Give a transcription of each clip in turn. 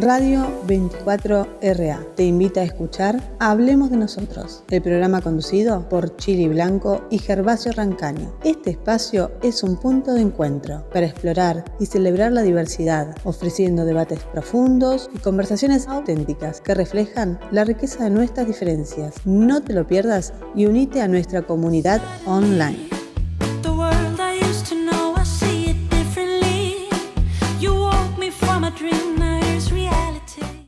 Radio 24RA te invita a escuchar Hablemos de Nosotros, el programa conducido por Chili Blanco y Gervasio Rancaño. Este espacio es un punto de encuentro para explorar y celebrar la diversidad, ofreciendo debates profundos y conversaciones auténticas que reflejan la riqueza de nuestras diferencias. No te lo pierdas y unite a nuestra comunidad online.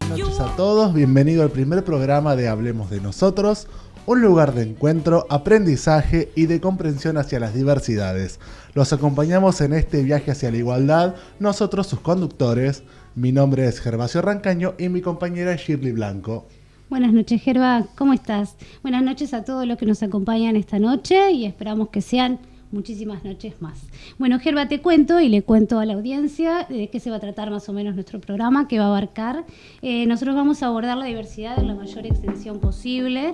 Buenas noches a todos, bienvenido al primer programa de Hablemos de Nosotros, un lugar de encuentro, aprendizaje y de comprensión hacia las diversidades. Los acompañamos en este viaje hacia la igualdad, nosotros sus conductores. Mi nombre es Gervasio Rancaño y mi compañera es Shirley Blanco. Buenas noches, Gerva, ¿cómo estás? Buenas noches a todos los que nos acompañan esta noche y esperamos que sean muchísimas noches más. Bueno, Gerva, te cuento y le cuento a la audiencia de qué se va a tratar más o menos nuestro programa, qué va a abarcar. Nosotros vamos a abordar la diversidad en la mayor extensión posible.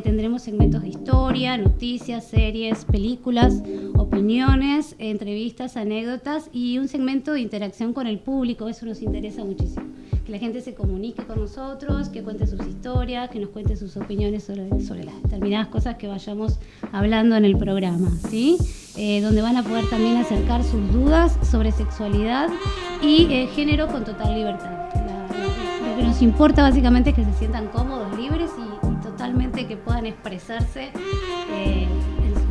Tendremos segmentos de historia, noticias, series, películas, opiniones, entrevistas, anécdotas y un segmento de interacción con el público. Eso nos interesa muchísimo. Que la gente se comunique con nosotros, que cuente sus historias, que nos cuente sus opiniones sobre las determinadas cosas que vayamos hablando en el programa, ¿sí? Donde van a poder también acercar sus dudas sobre sexualidad y género con total libertad. Lo que nos importa básicamente es que se sientan cómodos, libres y totalmente que puedan expresarse en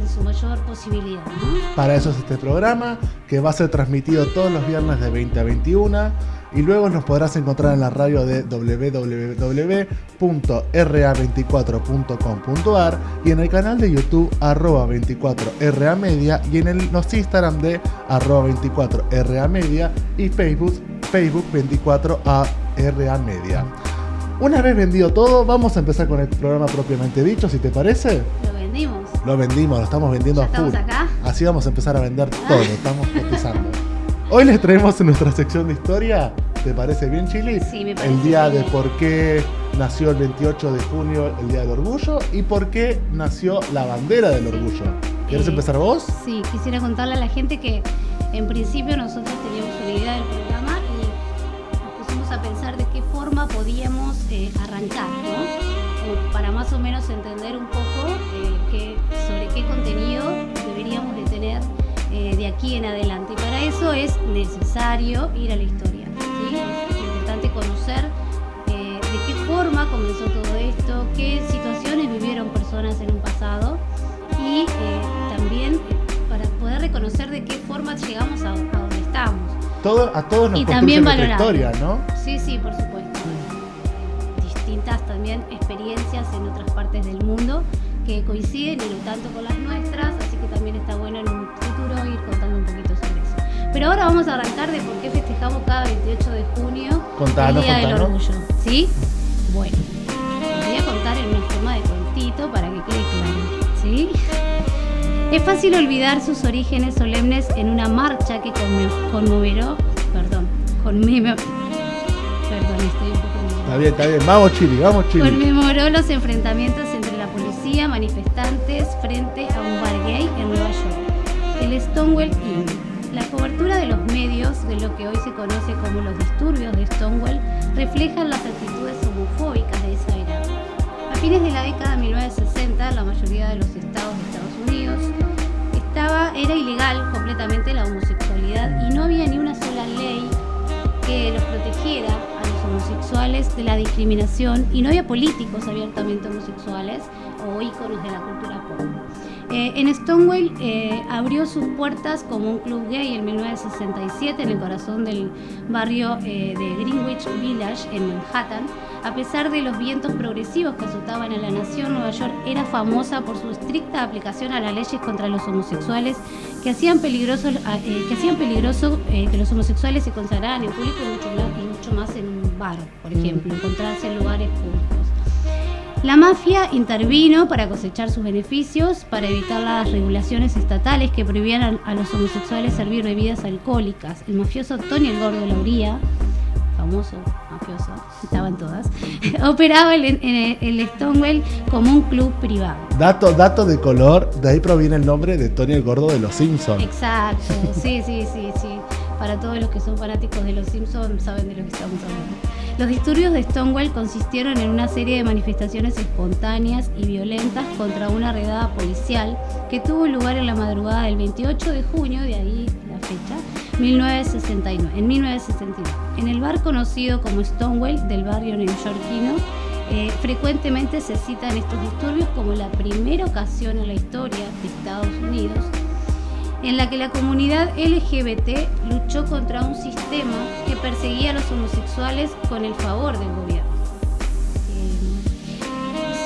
su mayor posibilidad, ¿no? Para eso es este programa, que va a ser transmitido todos los viernes de 20 a 21. Y luego nos podrás encontrar en la radio de www.ra24.com.ar y en el canal de YouTube @24ramedia y en los Instagram de @24ramedia y Facebook 24ramedia. Una vez vendido todo, vamos a empezar con el programa propiamente dicho, si te parece. Lo vendimos, lo estamos vendiendo a full. Acá. Así vamos a empezar a vender todo, estamos cotizando. Hoy les traemos en nuestra sección de historia, ¿te parece bien, Chili? Sí, me parece el día bien. De por qué nació el 28 de junio el Día del Orgullo y por qué nació la bandera del orgullo. ¿Quieres empezar vos? Sí, quisiera contarle a la gente que en principio nosotros teníamos una idea del programa y nos pusimos a pensar de qué forma podíamos arrancar, ¿no? Como para más o menos entender un poco sobre qué contenido deberíamos de tener de aquí en adelante. Y para eso es necesario ir a la historia, ¿sí? Es importante conocer de qué forma comenzó todo esto, qué situaciones vivieron personas en un pasado y también para poder reconocer de qué forma llegamos a donde estamos. A todos nos Y construye también nuestra valorar. historia, ¿no? Sí, por supuesto. Distintas también experiencias en otras partes del mundo que coinciden y no tanto con las nuestras, así que también está bueno en un futuro ir contando un poquito sobre eso. Pero ahora vamos a arrancar de por qué festejamos cada 28 de junio el Día del Orgullo, ¿sí? Bueno, les voy a contar en una forma de cuentito para que quede claro, ¿sí? Es fácil olvidar sus orígenes solemnes en una marcha que conmemoró, Está bien, vamos Chili. Conmemoró los enfrentamientos entre la policía, manifestantes frente a un bar gay en Nueva York, el Stonewall Inn. La cobertura de los medios de lo que hoy se conoce como los disturbios de Stonewall reflejan las actitudes homofóbicas de esa era. A fines de la década de 1960, la mayoría de los estados de Estados Unidos era ilegal completamente la homosexualidad y no había ni una sola ley que los protegiera a los homosexuales de la discriminación y no había políticos abiertamente homosexuales o íconos de la cultura pop. En Stonewall abrió sus puertas como un club gay en 1967 en el corazón del barrio de Greenwich Village en Manhattan. A pesar de los vientos progresivos que azotaban a la nación, Nueva York era famosa por su estricta aplicación a las leyes contra los homosexuales que hacían peligroso que los homosexuales se consagraran en público y mucho más en un bar, por ejemplo, encontrarse en lugares públicos. La mafia intervino para cosechar sus beneficios, para evitar las regulaciones estatales que prohibían a los homosexuales servir bebidas alcohólicas. El mafioso Tony el Gordo Lauría, famoso mafioso, estaban todas, operaba el Stonewall como un club privado. Dato de color, de ahí proviene el nombre de Tony el Gordo de los Simpsons. Exacto, sí. Para todos los que son fanáticos de los Simpsons saben de lo que estamos hablando. Los disturbios de Stonewall consistieron en una serie de manifestaciones espontáneas y violentas contra una redada policial que tuvo lugar en la madrugada del 28 de junio, de ahí la fecha, en 1969, en el bar conocido como Stonewall del barrio neoyorquino. Frecuentemente se citan estos disturbios como la primera ocasión en la historia de Estados Unidos en la que la comunidad LGBT luchó contra un sistema que perseguía a los homosexuales con el favor del gobierno.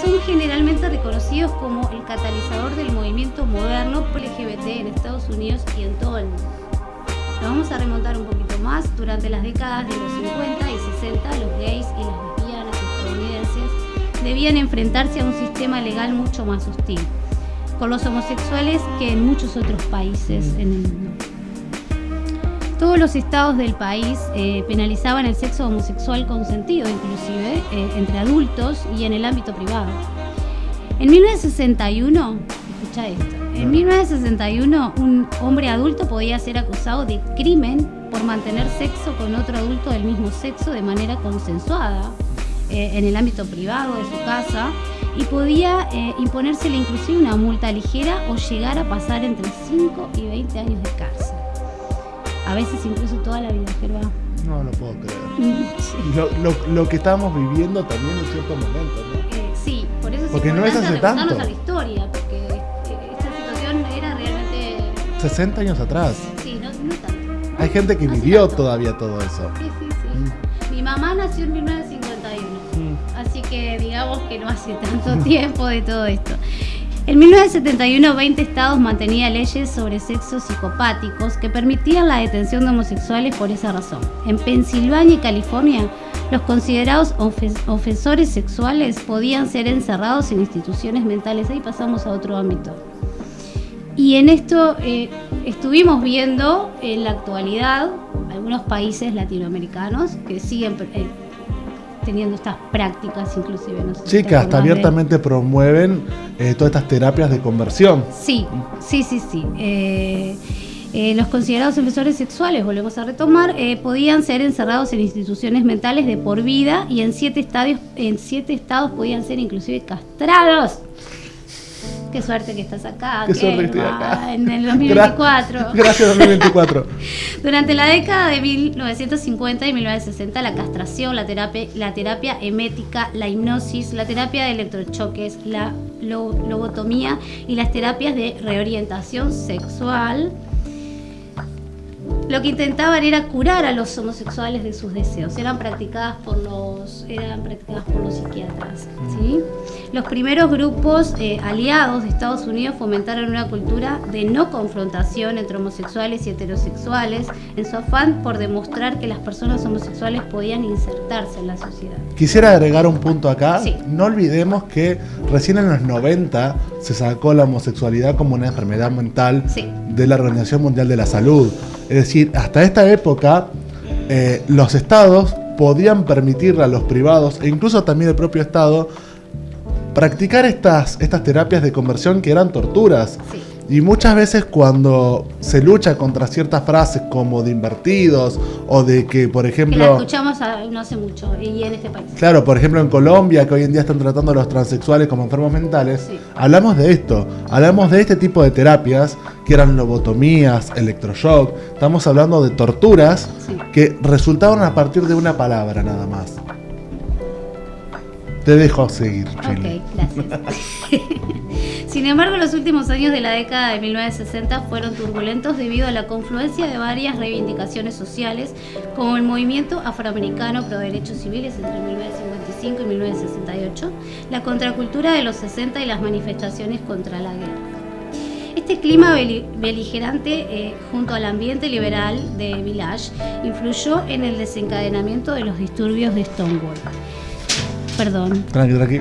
Son generalmente reconocidos como el catalizador del movimiento moderno LGBT en Estados Unidos y en todo el mundo. Nos vamos a remontar un poquito más. Durante las décadas de los 50 y 60, los gays y las lesbianas estadounidenses debían enfrentarse a un sistema legal mucho más hostil con los homosexuales que en muchos otros países en el mundo. Todos los estados del país penalizaban el sexo homosexual consentido, inclusive entre adultos y en el ámbito privado. En 1961, escucha esto, en 1961 un hombre adulto podía ser acusado de crimen por mantener sexo con otro adulto del mismo sexo de manera consensuada en el ámbito privado de su casa, y podía imponérsele inclusive una multa ligera o llegar a pasar entre 5 y 20 años de cárcel. A veces incluso toda la vida, Gerba. No lo puedo creer. Sí. Lo que estamos viviendo también en cierto momento, ¿no? Sí, por eso es porque no es hace remontarnos tanto. a la historia, porque esta situación era realmente... 60 años atrás. Sí, no tanto. Hay gente que No hace vivió tanto. todavía todo eso. Sí. Mi mamá nació en 1951. Así que digamos que no hace tanto tiempo de todo esto. En 1971, 20 estados mantenían leyes sobre sexos psicopáticos que permitían la detención de homosexuales por esa razón. En Pensilvania y California, los considerados ofensores sexuales podían ser encerrados en instituciones mentales. Ahí pasamos a otro ámbito. Y en esto estuvimos viendo en la actualidad algunos países latinoamericanos que siguen teniendo estas prácticas, inclusive. No sé si Sí, que hasta abiertamente promueven todas estas terapias de conversión. Sí. Los considerados ofensores sexuales, volvemos a retomar, podían ser encerrados en instituciones mentales de por vida y en 7 estados podían ser inclusive castrados. Qué suerte que estás acá. Qué suerte que estoy acá. En el 2024. Gracias, 2024. Durante la década de 1950 y 1960, la castración, la terapia emética, la hipnosis, la terapia de electrochoques, la lobotomía y las terapias de reorientación sexual, lo que intentaban era curar a los homosexuales de sus deseos. Eran practicadas por los psiquiatras, ¿sí? Los primeros grupos aliados de Estados Unidos fomentaron una cultura de no confrontación entre homosexuales y heterosexuales en su afán por demostrar que las personas homosexuales podían insertarse en la sociedad. Quisiera agregar un punto acá. Sí. No olvidemos que recién en los 90 se sacó la homosexualidad como una enfermedad mental de la Organización Mundial de la Salud. Es decir, hasta esta época los estados podían permitirle a los privados, e incluso también el propio estado, practicar estas terapias de conversión que eran torturas. Sí. Y muchas veces cuando se lucha contra ciertas frases como de invertidos o de que, por ejemplo... Que la escuchamos no hace mucho y en este país. Claro, por ejemplo en Colombia, que hoy en día están tratando a los transexuales como enfermos mentales, Sí. hablamos de esto, hablamos de este tipo de terapias que eran lobotomías, electroshock, estamos hablando de torturas que resultaban a partir de una palabra nada más. Te dejo seguir, Chile. Ok, gracias. Sin embargo, los últimos años de la década de 1960 fueron turbulentos debido a la confluencia de varias reivindicaciones sociales, como el movimiento afroamericano pro derechos civiles entre 1955 y 1968, la contracultura de los 60 y las manifestaciones contra la guerra. Este clima beligerante, junto al ambiente liberal de Village, influyó en el desencadenamiento de los disturbios de Stonewall. Perdón. Tranqui.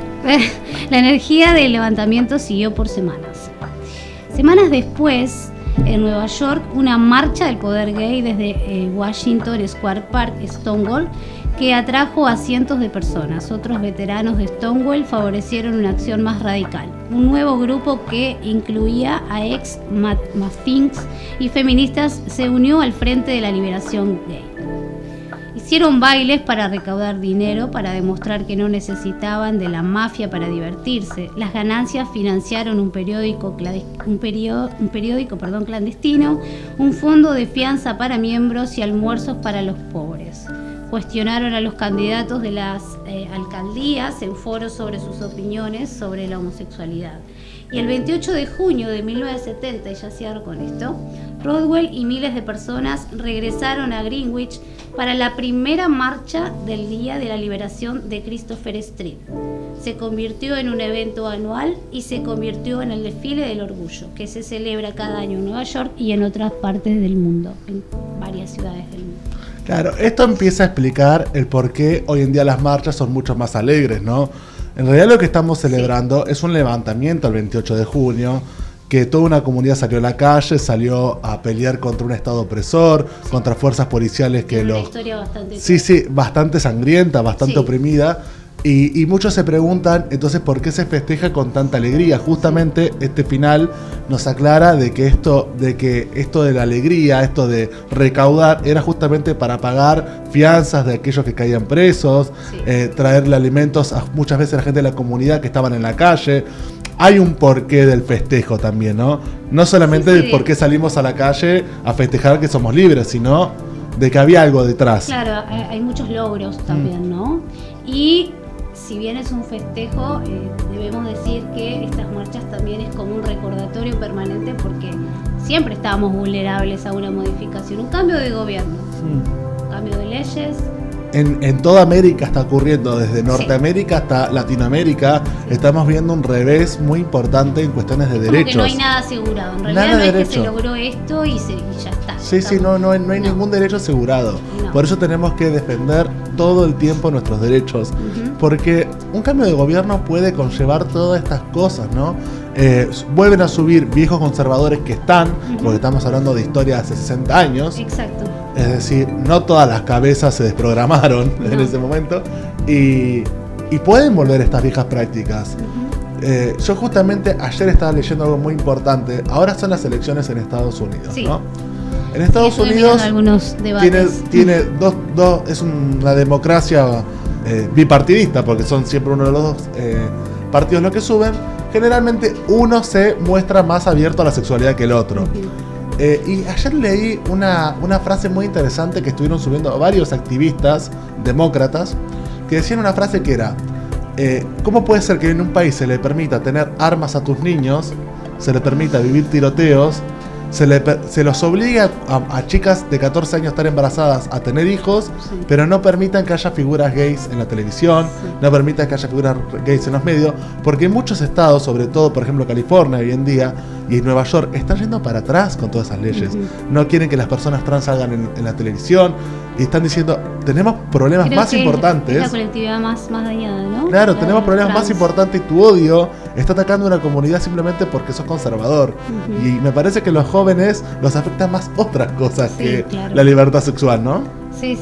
La energía del levantamiento siguió por semanas. Semanas después, en Nueva York, una marcha del poder gay desde Washington Square Park, Stonewall, que atrajo a cientos de personas. Otros veteranos de Stonewall favorecieron una acción más radical. Un nuevo grupo que incluía a ex-muffins y feministas se unió al Frente de la Liberación Gay. Y Hicieron bailes para recaudar dinero, para demostrar que no necesitaban de la mafia para divertirse. Las ganancias financiaron un periódico clandestino, un fondo de fianza para miembros y almuerzos para los pobres. Cuestionaron a los candidatos de las alcaldías en foros sobre sus opiniones sobre la homosexualidad. Y el 28 de junio de 1970, y ya cierro con esto, Rodwell y miles de personas regresaron a Greenwich para la primera marcha del Día de la Liberación de Christopher Street. Se convirtió en un evento anual y se convirtió en el desfile del orgullo, que se celebra cada año en Nueva York y en otras partes del mundo, en varias ciudades del mundo. Claro, esto empieza a explicar el por qué hoy en día las marchas son mucho más alegres, ¿no? En realidad lo que estamos celebrando es un levantamiento el 28 de junio, que toda una comunidad salió a la calle, salió a pelear contra un estado opresor, contra fuerzas policiales que Tiene los... una historia bastante... Sí, bastante sangrienta, bastante Sí. oprimida. Y muchos se preguntan, entonces, ¿por qué se festeja con tanta alegría? Justamente este final nos aclara de que esto de la alegría, esto de recaudar, era justamente para pagar fianzas de aquellos que caían presos, Sí. traerle alimentos a muchas veces a la gente de la comunidad que estaban en la calle. Hay un porqué del festejo también, ¿no? No solamente Sí, del por qué salimos a la calle a festejar que somos libres, sino de que había algo detrás. Claro, hay muchos logros también, ¿no? Y si bien es un festejo, debemos decir que estas marchas también es como un recordatorio permanente porque siempre estábamos vulnerables a una modificación, un cambio de gobierno, un cambio de leyes. En toda América está ocurriendo, desde Norteamérica hasta Latinoamérica, estamos viendo un revés muy importante en cuestiones de Como derechos. que no hay nada asegurado, en realidad Nada no de es que se derecho. logró esto y ya está. Sí, no hay ningún derecho asegurado. No. Por eso tenemos que defender todo el tiempo nuestros derechos. Ujú. Porque un cambio de gobierno puede conllevar todas estas cosas, ¿no? Vuelven a subir viejos conservadores que están, porque estamos hablando de historia de hace 60 años. Exacto. Es decir, no todas las cabezas se desprogramaron en No. ese momento. Y pueden volver estas viejas prácticas. Yo justamente ayer estaba leyendo algo muy importante. Ahora son las elecciones en Estados Unidos, Sí. ¿no? En Estados Estuve Unidos mirando algunos debates. tiene dos, es una democracia bipartidista, porque son siempre uno de los dos partidos los que suben. Generalmente uno se muestra más abierto a la sexualidad que el otro. Y ayer leí una frase muy interesante que estuvieron subiendo varios activistas demócratas, que decían una frase que era: ¿cómo puede ser que en un país se le permita tener armas a tus niños, se le permita vivir tiroteos, se los obliga a chicas de 14 años a estar embarazadas a tener hijos, Sí. pero no permitan que haya figuras gays en la televisión, Sí. no permitan que haya figuras gays en los medios? Porque en muchos estados, sobre todo por ejemplo California hoy en día y Nueva York, están yendo para atrás con todas esas leyes. No quieren que las personas trans salgan en la televisión y están diciendo, tenemos problemas Creo más que importantes. es la colectividad más dañada, ¿no? Claro, La tenemos de problemas más trans. importantes y tu odio está atacando a una comunidad simplemente porque sos conservador. Ujú. Y me parece que a los jóvenes los afectan más otras cosas Sí, que claro. la libertad sexual, ¿no? Sí.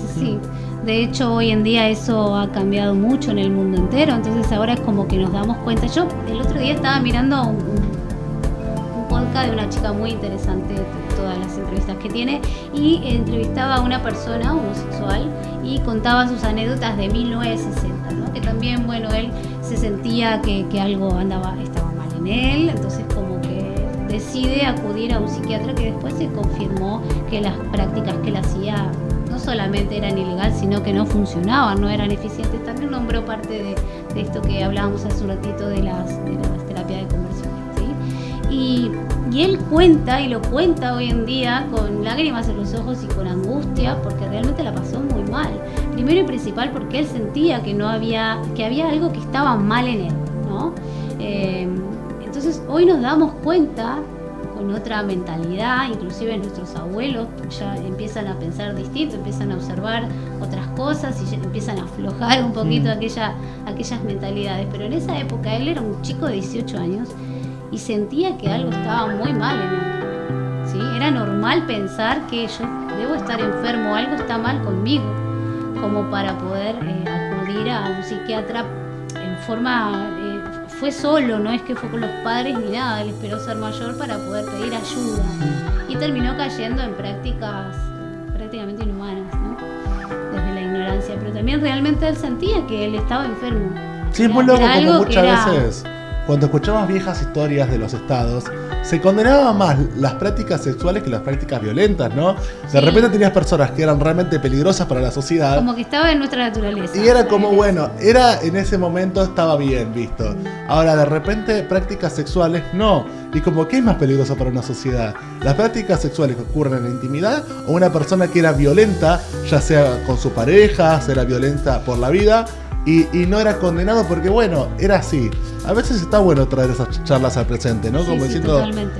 De hecho, hoy en día eso ha cambiado mucho en el mundo entero, entonces ahora es como que nos damos cuenta. Yo el otro día estaba mirando un podcast de una chica muy interesante, todas las entrevistas que tiene, y entrevistaba a una persona homosexual y contaba sus anécdotas de 1960, ¿no? Que también, bueno, él se sentía que algo estaba mal en él, entonces como que decide acudir a un psiquiatra, que después se confirmó que las prácticas que él hacía no solamente eran ilegales, sino que no funcionaban, no eran eficientes. También nombró parte de esto que hablábamos hace un ratito de las terapias de conversión, ¿sí? Y él cuenta, y lo cuenta hoy en día con lágrimas en los ojos y con angustia, porque realmente la pasó muy mal. Primero y principal porque él sentía que había algo que estaba mal en él, ¿no? Entonces hoy nos damos cuenta, con otra mentalidad, inclusive nuestros abuelos ya empiezan a pensar distinto, empiezan a observar otras cosas y ya empiezan a aflojar un poquito aquellas mentalidades. Pero en esa época él era un chico de 18 años y sentía que algo estaba muy mal en él, ¿sí? Era normal pensar que yo debo estar enfermo, algo está mal conmigo, como para poder acudir a un psiquiatra en forma... fue solo, no es que fue con los padres ni nada, él esperó ser mayor para poder pedir ayuda y terminó cayendo en prácticas prácticamente inhumanas, ¿no? Desde la ignorancia Ella, pero también realmente él sentía que él estaba enfermo. Sí, es muy loco Era como algo muchas que era- veces, cuando escuchamos viejas historias de los estados, se condenaban más las prácticas sexuales que las prácticas violentas, ¿no? De Sí. repente tenías personas que eran realmente peligrosas para la sociedad. Como que estaba en nuestra naturaleza. Y era como, bueno, era en ese momento estaba bien visto. Ahora, de repente, prácticas sexuales, no. Y como, ¿qué es más peligroso para una sociedad? ¿Las prácticas sexuales que ocurren en la intimidad o una persona que era violenta, ya sea con su pareja, era violenta por la vida y no era condenado porque, bueno, era así? A veces está bueno traer esas charlas al presente, ¿no? Sí, Como sí, diciendo, totalmente.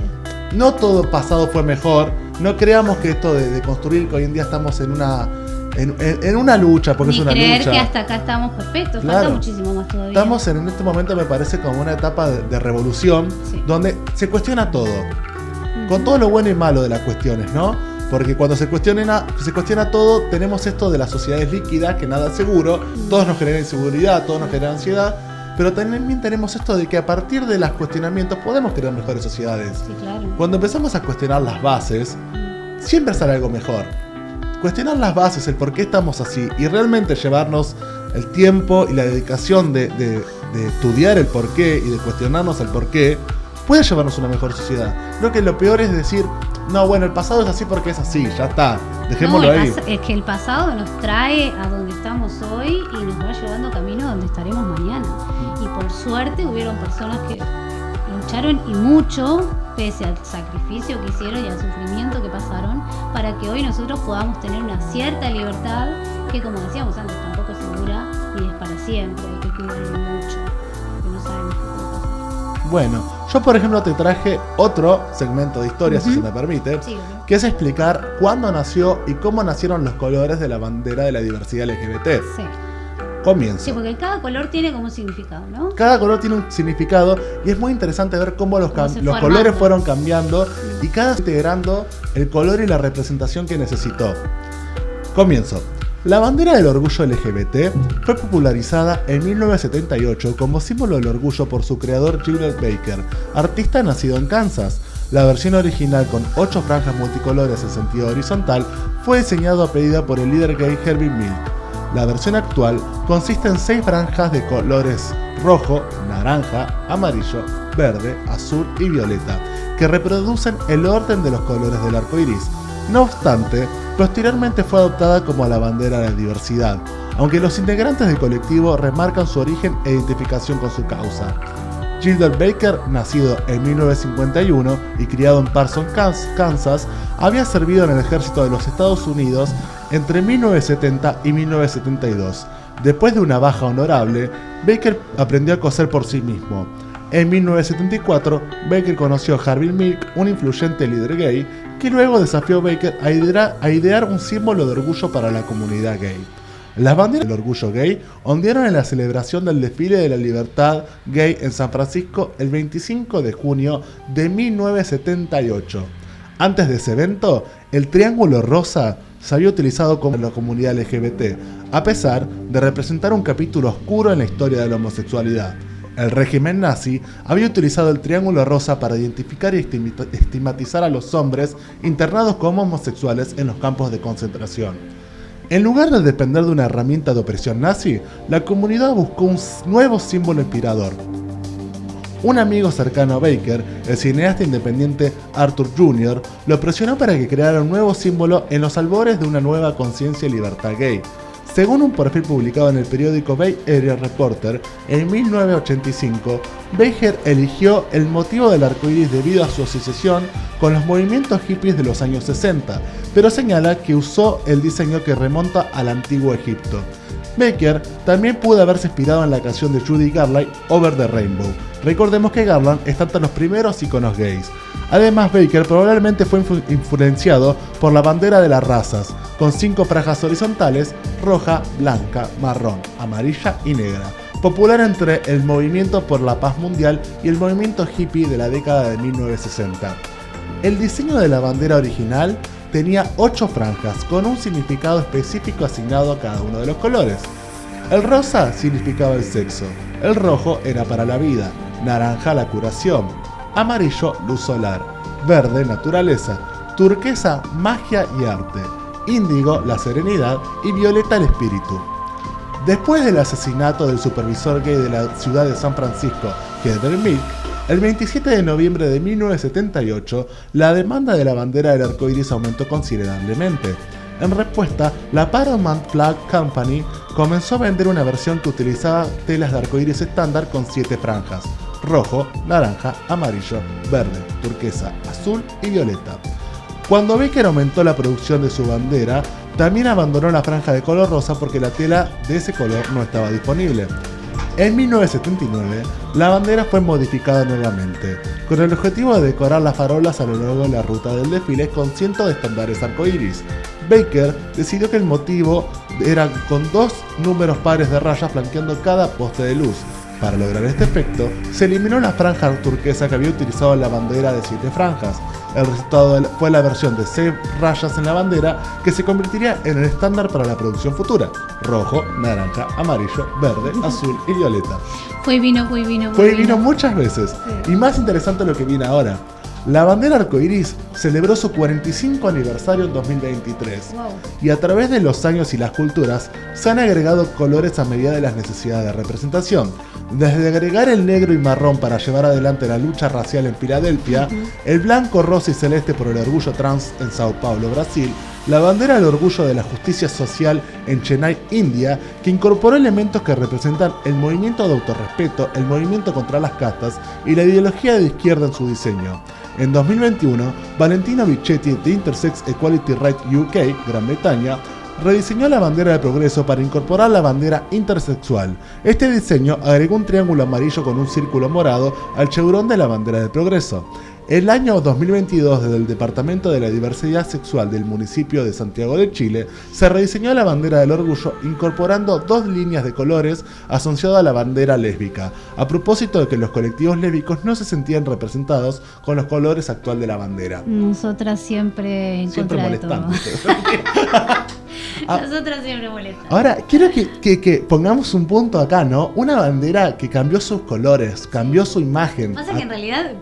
no todo pasado fue mejor. No creamos que esto de construir, que hoy en día estamos en una lucha, porque Ni es una creer lucha. que hasta acá estamos perfectos, Claro. falta muchísimo más todavía. Estamos en este momento, me parece, como una etapa de revolución, Sí. donde se cuestiona todo, con todo lo bueno y malo de las cuestiones, ¿no? Porque cuando se cuestiona todo, tenemos esto de las sociedades líquidas, que nada es seguro, todos nos generan inseguridad, todos nos generan ansiedad, pero también tenemos esto de que a partir de los cuestionamientos podemos crear mejores sociedades. Sí, claro. Cuando empezamos a cuestionar las bases, siempre sale algo mejor. Cuestionar las bases, el por qué estamos así, y realmente llevarnos el tiempo y la dedicación de estudiar el por qué y de cuestionarnos el por qué, puede llevarnos a una mejor sociedad. Creo que lo peor es decir, no, bueno, el pasado es así porque es así, ya está, dejémoslo ahí. Es que el pasado nos trae a donde estamos hoy y nos va llevando camino a donde estaremos mañana. Y por suerte hubieron personas que lucharon y mucho, pese al sacrificio que hicieron y al sufrimiento que pasaron, para que hoy nosotros podamos tener una cierta libertad que, como decíamos antes, tampoco es segura ni es para siempre, hay que cuidarlo mucho, porque no sabemos qué puede pasar. Bueno, yo por ejemplo te traje otro segmento de historia, si se me permite, Sí, ¿no? que es explicar cuándo nació y cómo nacieron los colores de la bandera de la diversidad LGBT. Sí. Comienzo. Sí, porque cada color tiene como un significado, ¿no? Cada color tiene un significado y es muy interesante ver cómo los Cómo se los fue colores armando. fueron cambiando y cada vez integrando el color y la representación que necesitó. Comienzo. La bandera del orgullo LGBT fue popularizada en 1978 como símbolo del orgullo por su creador Gilbert Baker, artista nacido en Kansas. La versión original con 8 franjas multicolores en sentido horizontal fue diseñada a pedido por el líder gay Herbie Milk. La versión actual consiste en 6 franjas de colores rojo, naranja, amarillo, verde, azul y violeta, que reproducen el orden de los colores del arco iris. No obstante, posteriormente fue adoptada como la bandera de la diversidad, aunque los integrantes del colectivo remarcan su origen e identificación con su causa. Gilbert Baker, nacido en 1951 y criado en Parsons, Kansas, había servido en el ejército de los Estados Unidos entre 1970 y 1972. Después de una baja honorable, Baker aprendió a coser por sí mismo. En 1974, Baker conoció a Harvey Milk, un influyente líder gay, que luego desafió a Baker a idear un símbolo de orgullo para la comunidad gay. Las banderas del orgullo gay ondearon en la celebración del desfile de la libertad gay en San Francisco el 25 de junio de 1978. Antes de ese evento, el triángulo rosa se había utilizado como la comunidad LGBT, a pesar de representar un capítulo oscuro en la historia de la homosexualidad. El régimen nazi había utilizado el triángulo rosa para identificar y estigmatizar a los hombres internados como homosexuales en los campos de concentración. En lugar de depender de una herramienta de opresión nazi, la comunidad buscó un nuevo símbolo inspirador. Un amigo cercano a Baker, el cineasta independiente Arthur Jr., lo presionó para que creara un nuevo símbolo en los albores de una nueva conciencia y libertad gay. Según un perfil publicado en el periódico Bay Area Reporter, en 1985, Baker eligió el motivo del arcoíris debido a su asociación con los movimientos hippies de los años 60, pero señala que usó el diseño que remonta al antiguo Egipto. Baker también pudo haberse inspirado en la canción de Judy Garland, Over the Rainbow. Recordemos que Garland está entre los primeros iconos gays. Además, Baker probablemente fue influenciado por la bandera de las razas, con 5 franjas horizontales, roja, blanca, marrón, amarilla y negra, popular entre el movimiento por la paz mundial y el movimiento hippie de la década de 1960. El diseño de la bandera original tenía 8 franjas, con un significado específico asignado a cada uno de los colores. El rosa significaba el sexo, el rojo era para la vida, naranja la curación, amarillo luz solar, verde naturaleza, turquesa magia y arte, índigo la serenidad y violeta el espíritu. Después del asesinato del supervisor gay de la ciudad de San Francisco, Heather Milk, el 27 de noviembre de 1978, la demanda de la bandera del arco iris aumentó considerablemente. En respuesta, la Paramount Flag Company comenzó a vender una versión que utilizaba telas de arco iris estándar con 7 franjas: rojo, naranja, amarillo, verde, turquesa, azul y violeta. Cuando Baker aumentó la producción de su bandera, también abandonó la franja de color rosa porque la tela de ese color no estaba disponible. En 1979, la bandera fue modificada nuevamente, con el objetivo de decorar las farolas a lo largo de la ruta del desfile con cientos de estandartes arcoíris. Baker decidió que el motivo era con 2 números pares de rayas flanqueando cada poste de luz. Para lograr este efecto, se eliminó la franja turquesa que había utilizado en la bandera de 7 franjas. El resultado fue la versión de 6 rayas en la bandera, que se convertiría en el estándar para la producción futura: rojo, naranja, amarillo, verde, azul y violeta. Fue vino muchas veces. Sí. Y más interesante lo que viene ahora. La bandera arcoiris celebró su 45 aniversario en 2023. Wow. Y a través de los años y las culturas se han agregado colores a medida de las necesidades de representación. Desde agregar el negro y marrón para llevar adelante la lucha racial en Filadelfia, el blanco, rosa y celeste por el orgullo trans en Sao Paulo, Brasil, la bandera del orgullo de la justicia social en Chennai, India, que incorporó elementos que representan el movimiento de autorrespeto, el movimiento contra las castas y la ideología de izquierda en su diseño. En 2021, Valentino Vicchetti de Intersex Equality Rights UK, Gran Bretaña, rediseñó la bandera de progreso para incorporar la bandera intersexual. Este diseño agregó un triángulo amarillo con un círculo morado al chevrón de la bandera de progreso. El año 2022, desde el Departamento de la Diversidad Sexual del municipio de Santiago de Chile, se rediseñó la bandera del orgullo incorporando 2 líneas de colores asociadas a la bandera lésbica, a propósito de que los colectivos lésbicos no se sentían representados con los colores actual de la bandera. Nosotras siempre en siempre contra de todo. Nosotras siempre molestamos. Ahora, quiero que pongamos un punto acá, ¿no? Una bandera que cambió sus colores, cambió su imagen. Pasa que en realidad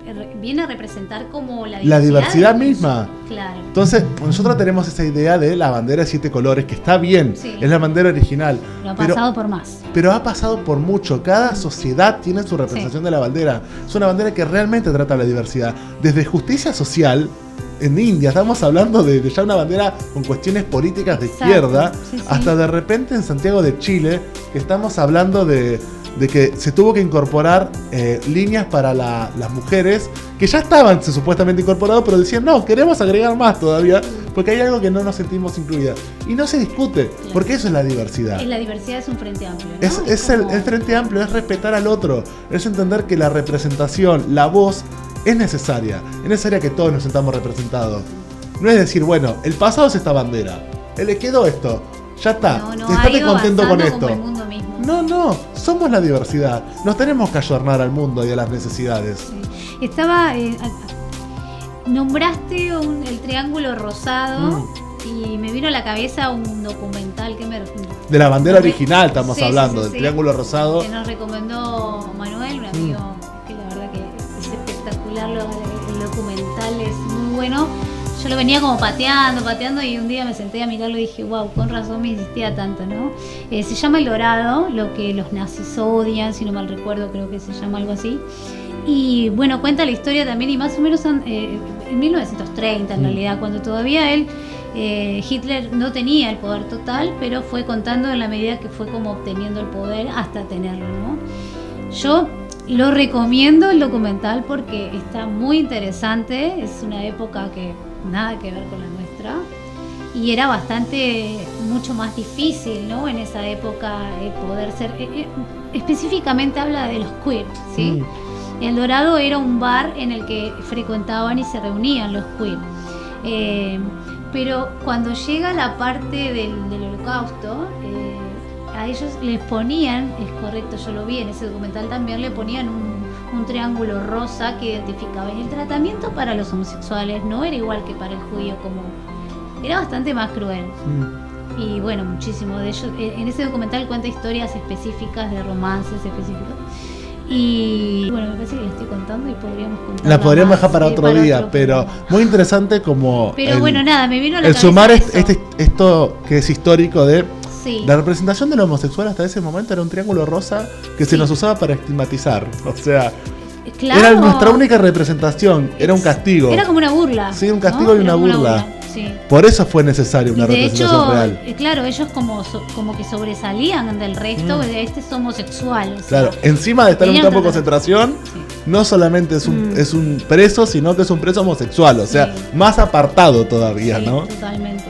viene a representar como la diversidad misma. Claro. Entonces, nosotros tenemos esa idea de la bandera de 7 colores, que está bien, sí, es la bandera original. Pero ha pasado por más. Pero ha pasado por mucho. Cada sociedad tiene su representación de la bandera. Es una bandera que realmente trata la diversidad. Desde justicia social. En India estamos hablando de ya una bandera con cuestiones políticas de izquierda, hasta de repente en Santiago de Chile, que estamos hablando de que se tuvo que incorporar líneas para las mujeres, que ya estaban supuestamente incorporados, pero decían, no, queremos agregar más todavía, porque hay algo que no nos sentimos incluidas. Y no se discute, porque eso es la diversidad. La diversidad es un frente amplio, ¿no? Es como... el frente amplio, es respetar al otro, es entender que la representación, la voz, es necesaria que todos nos sentamos representados. No es decir, bueno, el pasado es esta bandera, le quedó esto, ya está, estate contento con esto. El mundo mismo. No, somos la diversidad, nos tenemos que ayornar al mundo y a las necesidades. Sí. Nombraste el triángulo rosado y me vino a la cabeza un documental que de la bandera original estamos hablando, del triángulo rosado. Que nos recomendó Manuel, un amigo, que la verdad que es espectacular, el documental es muy bueno. Yo lo venía como pateando y un día me senté a mirarlo y dije, wow, con razón me insistía tanto, ¿no? Se llama El Dorado, lo que los nazis odian, si no mal recuerdo, creo que se llama algo así. Y bueno, cuenta la historia también, y más o menos en 1930 en realidad, cuando todavía Hitler no tenía el poder total, pero fue contando en la medida que fue como obteniendo el poder hasta tenerlo, ¿no? Yo lo recomiendo el documental porque está muy interesante, es una época que nada que ver con la nuestra y era mucho más difícil, ¿no? En esa época poder ser, específicamente habla de los queer, ¿sí? El Dorado era un bar en el que frecuentaban y se reunían los queer. Pero cuando llega la parte del Holocausto, a ellos les ponían, es correcto, yo lo vi en ese documental también, le ponían un triángulo rosa que identificaba. Y el tratamiento para los homosexuales no era igual que para el judío común, era bastante más cruel. Y bueno, muchísimo de ellos. En ese documental cuenta historias específicas de romances específicos. Y bueno, me parece que la estoy contando y podríamos contarla. La podríamos dejar para otro día, pero muy interesante como... Pero bueno, nada, me vino a la cabeza sumar esto que es histórico de Sí. La representación del homosexual hasta ese momento era un triángulo rosa que se nos usaba para estigmatizar. O sea, claro, era nuestra única representación, era un castigo. Era como una burla. Sí, un castigo, ¿no? Y una burla. Sí. Por eso fue necesaria una representación real. Claro, ellos como que sobresalían del resto, de este es homosexual. O sea, claro, encima de estar en un campo de concentración, no solamente es un preso, sino que es un preso homosexual, o sea, más apartado todavía, sí, ¿no? Totalmente.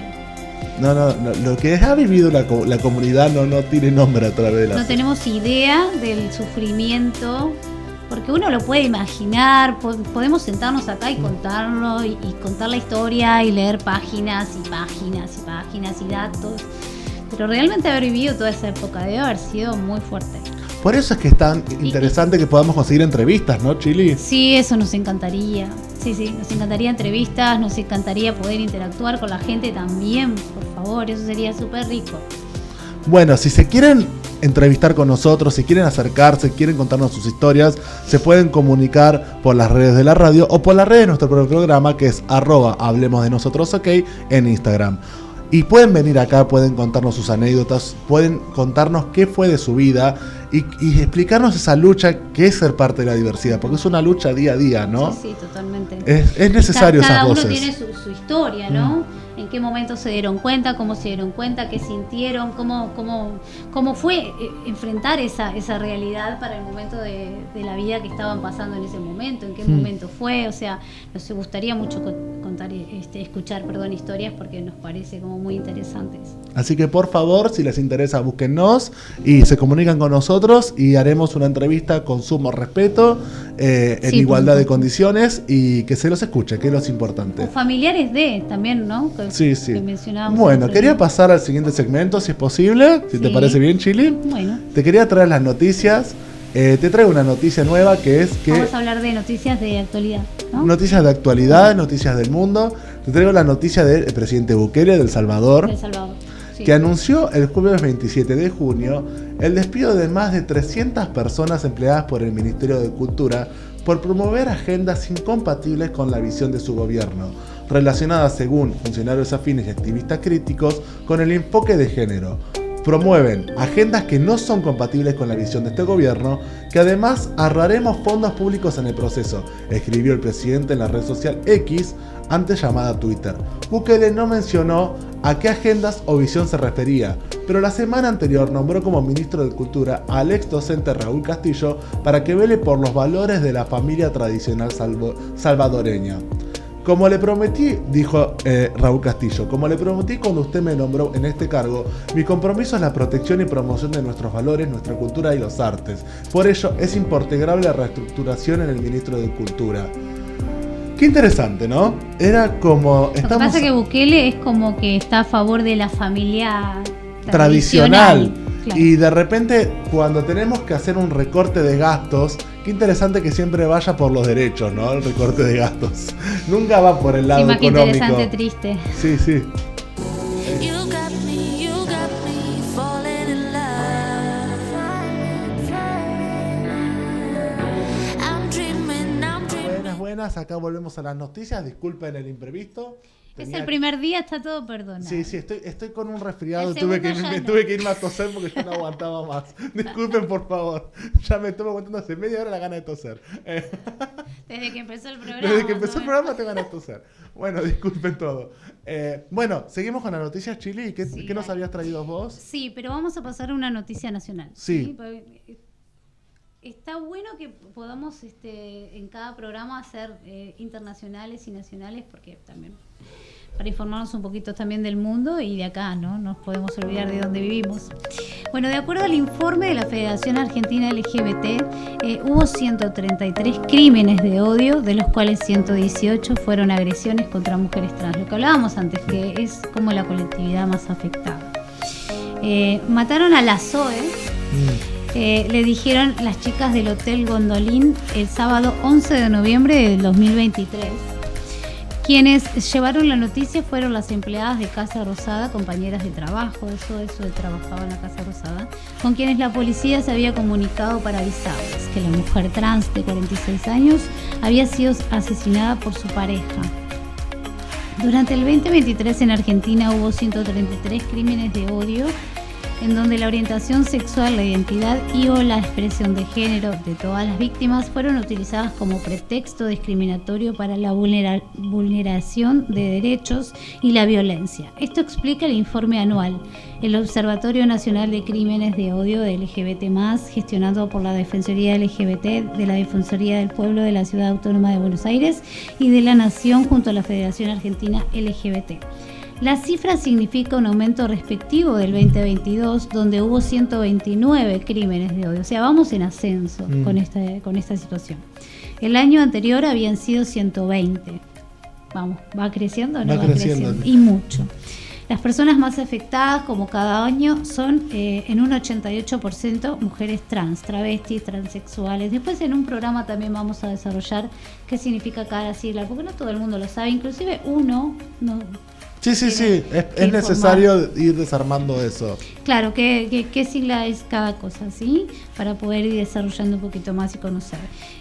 No, lo que ha vivido la comunidad no tiene nombre a través de la... No tenemos idea del sufrimiento, porque uno lo puede imaginar, podemos sentarnos acá y contarlo, y contar la historia, y leer páginas y páginas y páginas y datos, pero realmente haber vivido toda esa época debe haber sido muy fuerte. Por eso es que es tan interesante que podamos conseguir entrevistas, ¿no, Chili? Sí, eso nos encantaría. Sí, nos encantaría entrevistas, nos encantaría poder interactuar con la gente también, por favor, eso sería súper rico. Bueno, si se quieren entrevistar con nosotros, si quieren acercarse, quieren contarnos sus historias, se pueden comunicar por las redes de la radio o por la red de nuestro programa, que es @hablemosdenosotros.ok en Instagram. Y pueden venir acá, pueden contarnos sus anécdotas, pueden contarnos qué fue de su vida y explicarnos esa lucha que es ser parte de la diversidad, porque es una lucha día a día, ¿no? Sí, totalmente. Es necesario esas voces. Cada uno tiene su historia, ¿no? En qué momento se dieron cuenta, cómo se dieron cuenta, qué sintieron, cómo fue enfrentar esa realidad para el momento de la vida que estaban pasando en ese momento, en qué momento fue. O sea, nos gustaría mucho escuchar historias, porque nos parece como muy interesantes. Así que por favor, si les interesa, búsquennos y se comunican con nosotros y haremos una entrevista con sumo respeto, en igualdad de condiciones, y que se los escuche, que es lo importante. O familiares también, ¿no? Sí. Que mencionábamos. Bueno, quería pasar al siguiente segmento, si es posible, si te parece bien, Chili. Bueno. Te quería traer las noticias. Te traigo una noticia nueva que es que... Vamos a hablar de noticias de actualidad, ¿no? Noticias de actualidad, noticias del mundo. Te traigo la noticia del presidente Bukele de El Salvador. Que anunció el jueves 27 de junio el despido de más de 300 personas empleadas por el Ministerio de Cultura por promover agendas incompatibles con la visión de su gobierno, relacionadas, según funcionarios afines y activistas críticos, con el enfoque de género. Promueven agendas que no son compatibles con la visión de este gobierno, que además ahorraremos fondos públicos en el proceso, escribió el presidente en la red social X, antes llamada Twitter. Bukele no mencionó a qué agendas o visión se refería, pero la semana anterior nombró como ministro de Cultura al ex docente Raúl Castillo para que vele por los valores de la familia tradicional salvadoreña. Como le prometí, dijo Raúl Castillo, como le prometí cuando usted me nombró en este cargo, mi compromiso es la protección y promoción de nuestros valores, nuestra cultura y los artes. Por ello, es impostergable la reestructuración en el ministro de Cultura. Qué interesante, ¿no? Era como... Lo que pasa es que Bukele es como que está a favor de la familia tradicional. Claro. Y de repente, cuando tenemos que hacer un recorte de gastos, qué interesante que siempre vaya por los derechos, ¿no? El recorte de gastos. Nunca va por el lado económico. Qué interesante, triste. Sí. Buenas, acá volvemos a las noticias. Disculpen el imprevisto. Es el primer día, está todo perdonado. Sí, estoy con un resfriado. Tuve que irme a toser porque yo no aguantaba más. Disculpen, por favor. Ya me estuve aguantando hace media hora la gana de toser. Desde que empezó el programa. Desde que empezó el programa tengo ganas de toser. Bueno, disculpen todo. Bueno, seguimos con las noticias, Chili. ¿Qué nos habías traído vos? Sí, pero vamos a pasar a una noticia nacional. Sí. Está bueno que podamos en cada programa hacer internacionales y nacionales, porque también para informarnos un poquito también del mundo y de acá, ¿no? No nos podemos olvidar de dónde vivimos. Bueno, de acuerdo al informe de la Federación Argentina LGBT, hubo 133 crímenes de odio, de los cuales 118 fueron agresiones contra mujeres trans. Lo que hablábamos antes, que es como la colectividad más afectada. Mataron a la Zoe. Le dijeron las chicas del Hotel Gondolín el sábado 11 de noviembre del 2023. Quienes llevaron la noticia fueron las empleadas de Casa Rosada, compañeras de trabajo, eso trabajaba en la Casa Rosada, con quienes la policía se había comunicado para avisarles que la mujer trans de 46 años había sido asesinada por su pareja. Durante el 2023 en Argentina hubo 133 crímenes de odio en donde la orientación sexual, la identidad y o la expresión de género de todas las víctimas fueron utilizadas como pretexto discriminatorio para la vulneración de derechos y la violencia. Esto explica el informe anual, el Observatorio Nacional de Crímenes de Odio de LGBT+, gestionado por la Defensoría LGBT, de la Defensoría del Pueblo de la Ciudad Autónoma de Buenos Aires y de la Nación junto a la Federación Argentina LGBT. La cifra significa un aumento respectivo del 2022, donde hubo 129 crímenes de odio. O sea, vamos en ascenso con esta situación. El año anterior habían sido 120. Vamos, ¿va creciendo o no va creciendo? Y mucho. Las personas más afectadas, como cada año, son en un 88% mujeres trans, travestis, transexuales. Después en un programa también vamos a desarrollar qué significa cada sigla, porque no todo el mundo lo sabe, inclusive uno no. Sí, es necesario ir desarmando eso. Claro, qué sigla es cada cosa, ¿sí? Para poder ir desarrollando un poquito más y conocer.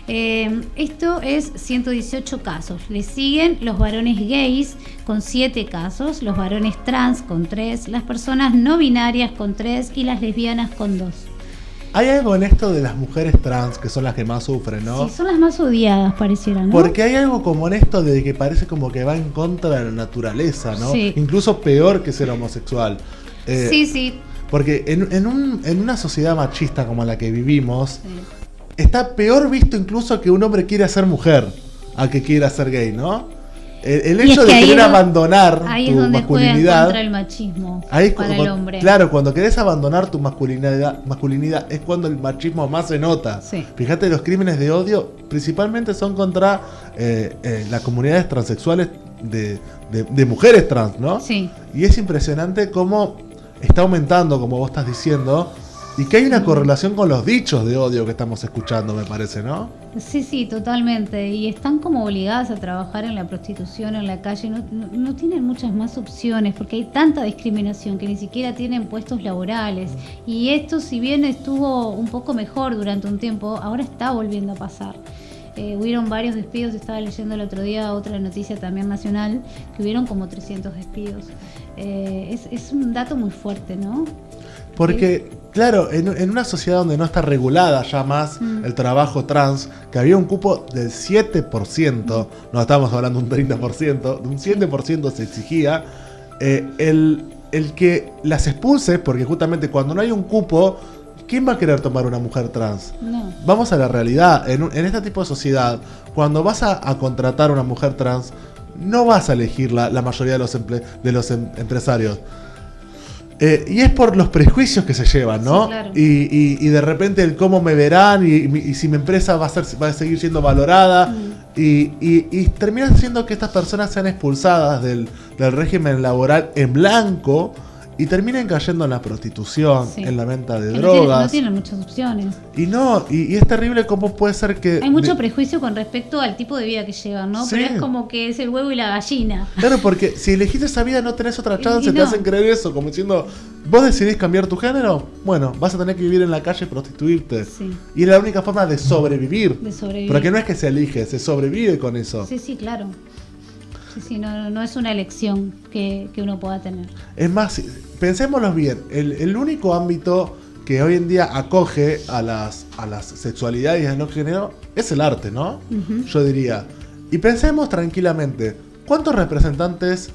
Esto es 118 casos. Le siguen los varones gays con 7 casos, los varones trans con 3, las personas no binarias con 3 y las lesbianas con 2. Hay algo en esto de las mujeres trans que son las que más sufren, ¿no? Sí, son las más odiadas, pareciera, ¿no? Porque hay algo como en esto de que parece como que va en contra de la naturaleza, ¿no? Sí. Incluso peor que ser homosexual. Sí. Porque en una sociedad machista como la que vivimos, está peor visto incluso que un hombre quiera ser mujer a que quiera ser gay, ¿no? El hecho de querer abandonar tu masculinidad. Ahí es donde juega contra el machismo para el hombre. Claro, cuando querés abandonar tu masculinidad es cuando el machismo más se nota. Sí. Fíjate, los crímenes de odio principalmente son contra las comunidades transexuales de mujeres trans, ¿no? Sí. Y es impresionante cómo está aumentando, como vos estás diciendo, y que hay una correlación con los dichos de odio que estamos escuchando, me parece, ¿no? Sí, totalmente. Y están como obligadas a trabajar en la prostitución, en la calle. No tienen muchas más opciones porque hay tanta discriminación que ni siquiera tienen puestos laborales. Y esto, si bien estuvo un poco mejor durante un tiempo, ahora está volviendo a pasar. Hubieron varios despidos, estaba leyendo el otro día otra noticia también nacional, que hubieron como 300 despidos. Es un dato muy fuerte, ¿no? Porque, claro, en una sociedad donde no está regulada ya más el trabajo trans, que había un cupo del 7%, no estamos hablando de un 30%, de un 7% se exigía, el que las expulse, porque justamente cuando no hay un cupo, ¿quién va a querer tomar una mujer trans? No. Vamos a la realidad, en este tipo de sociedad, cuando vas a contratar a una mujer trans, no vas a elegir la mayoría de los empresarios. Y es por los prejuicios que se llevan, ¿no? Sí, claro. Y de repente el cómo me verán y si mi empresa va a seguir siendo valorada. Y termina siendo que estas personas sean expulsadas del régimen laboral en blanco y terminen cayendo en la prostitución, en la venta de drogas. No tienen muchas opciones. Y es terrible cómo puede ser que... Hay mucho prejuicio con respecto al tipo de vida que llevan, ¿no? Sí. Pero es como que es el huevo y la gallina. Claro, porque si elegís esa vida no tenés otra chance, Y te hacen creer eso, como diciendo, vos decidís cambiar tu género, bueno, vas a tener que vivir en la calle y prostituirte. Sí. Y es la única forma de sobrevivir. Porque no es que se elige, se sobrevive con eso. Sí, claro. Sí, no es una elección que uno pueda tener. Es más, pensémoslo bien, el único ámbito que hoy en día acoge a las sexualidades y al no género es el arte, ¿no? Yo diría. Y pensemos tranquilamente, ¿cuántos representantes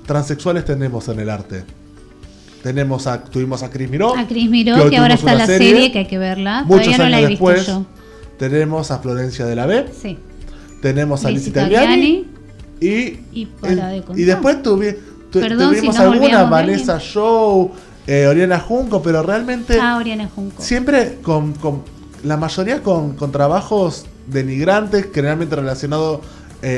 transexuales tenemos en el arte? Tuvimos a Cris Miró. A Cris Miró, que ahora está en la serie, que hay que verla. Todavía no la he visto yo. Tenemos a Florencia de la B. Sí. Tenemos a Liz Italiani. Y después tuvimos algunas, Vanessa Show, Oriana Junco, pero realmente Oriana Junco. Siempre la mayoría con trabajos denigrantes, generalmente relacionados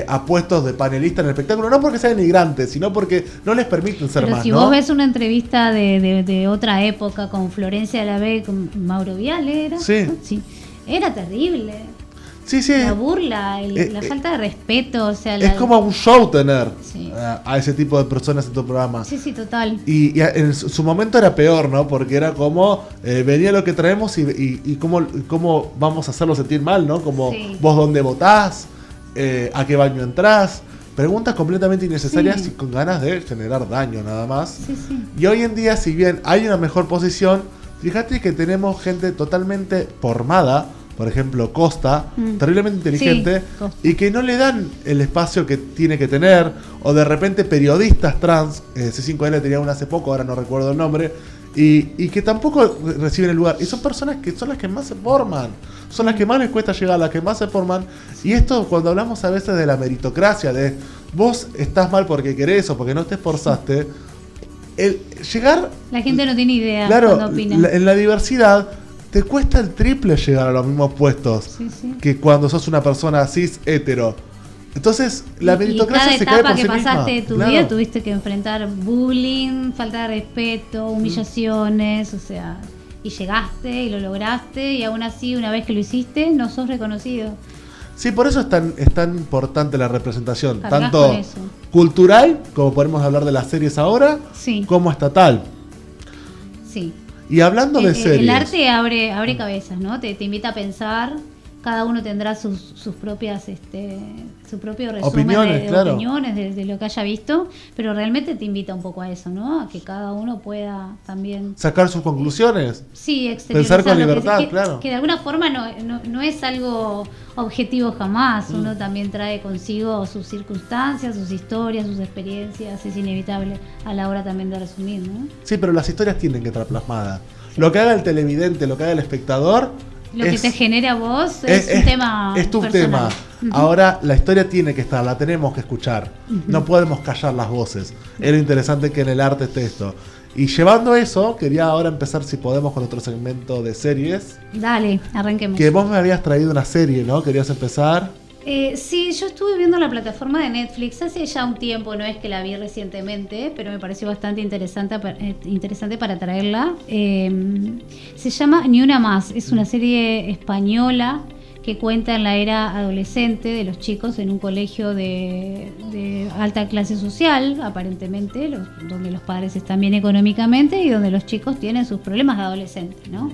a puestos de panelista en el espectáculo, no porque sea denigrante, sino porque no les permiten ser más. Si vos ves una entrevista de otra época con Florencia de la B, con Mauro Viale, ¿era? Sí. Era terrible. Sí. La burla, la falta de respeto, o sea... Es como un show tener a ese tipo de personas en tu programa. Sí, total. Y en su momento era peor, ¿no? Porque era como, venía lo que traemos y cómo vamos a hacerlo sentir mal, ¿no? Como vos dónde votás, a qué baño entrás. preguntas completamente innecesarias Sí. y con ganas de generar daño nada más. Sí, sí. Y hoy en día, si bien hay una mejor posición, fíjate que tenemos gente totalmente formada, por ejemplo Costa, terriblemente inteligente, Sí, Costa. y que no le dan el espacio que tiene que tener, o de repente periodistas trans, C5N tenía una hace poco, ahora no recuerdo el nombre, y que tampoco reciben el lugar. Y son personas que son las que más se forman, son las que más les cuesta llegar, las que más se forman. Y esto, cuando hablamos a veces de la meritocracia, de vos estás mal porque querés o porque no te esforzaste, el llegar, La gente no tiene idea claro, cuando opina. en la diversidad te cuesta el triple llegar a los mismos puestos Sí, sí. que cuando sos una persona cis hetero. Entonces, la Y meritocracia cada se cae etapa por que sí pasaste de misma. tu Claro. vida tuviste que enfrentar bullying, falta de respeto, humillaciones, o sea, y llegaste y lo lograste y aún así una vez que lo hiciste no sos reconocido. Sí, por eso es tan importante la representación, Cargas tanto con eso. cultural, como podemos hablar de las series ahora, Sí. como estatal. Sí. Y hablando de series, El arte abre cabezas, ¿no? Te invita a pensar. Cada uno tendrá sus propias, su propio resumen Opiniones, de claro. opiniones de lo que haya visto, pero realmente te invita un poco a eso, ¿no? A que cada uno pueda también sacar sus conclusiones. sí, Pensar con exteriorizar lo libertad, que, claro. que de alguna forma no es algo objetivo jamás. Uno también trae consigo sus circunstancias, sus historias, sus experiencias. Es inevitable a la hora también de resumir, ¿no? Sí, pero las historias tienen que estar plasmadas. Lo que haga el televidente, lo que haga el espectador, Lo que te genera a vos es un tema es tu personal. tema. Ahora la historia tiene que estar, la tenemos que escuchar. No podemos callar las voces. Es lo interesante que en el arte esté esto. Y llevando eso, quería ahora empezar, si podemos, con otro segmento de series. Dale, arranquemos. Que vos me habías traído una serie, ¿no? ¿Querías empezar? Sí, yo estuve viendo la plataforma de Netflix hace ya un tiempo, no es que la vi recientemente, pero me pareció bastante interesante para traerla. Se llama Ni Una Más, es una serie española que cuenta en la era adolescente de los chicos en un colegio de alta clase social, aparentemente, donde los padres están bien económicamente y donde los chicos tienen sus problemas de adolescente, ¿no?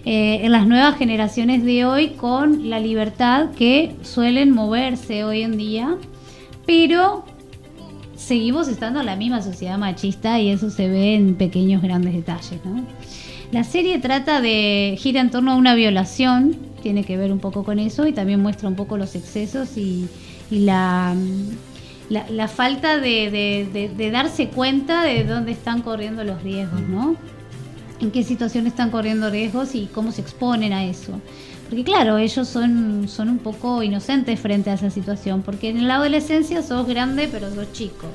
En las nuevas generaciones de hoy, con la libertad que suelen moverse hoy en día, pero seguimos estando en la misma sociedad machista y eso se ve en pequeños grandes detalles, ¿no? La serie gira en torno a una violación, tiene que ver un poco con eso, y también muestra un poco los excesos y la falta de darse cuenta de dónde están corriendo los riesgos, ¿no? En qué situación están corriendo riesgos y cómo se exponen a eso. Porque claro, ellos son un poco inocentes frente a esa situación, porque en la adolescencia sos grande pero sos chico.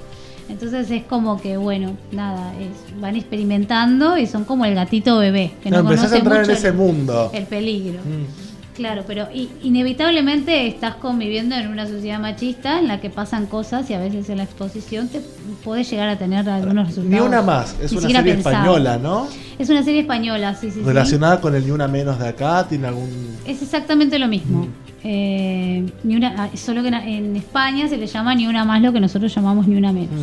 Entonces es como que, bueno, nada, van experimentando y son como el gatito bebé, que no empezás conoce a entrar mucho en ese mundo. el peligro. Claro, pero inevitablemente estás conviviendo en una sociedad machista en la que pasan cosas y a veces en la exposición te puedes llegar a tener algunos resultados. Ni Una Más, es ni una siquiera serie pensados. española, ¿no? Es una serie española, sí. Relacionada con el Ni Una Menos de acá, ¿tiene algún...? Es exactamente lo mismo. Solo que en España se le llama Ni Una Más lo que nosotros llamamos Ni Una Menos.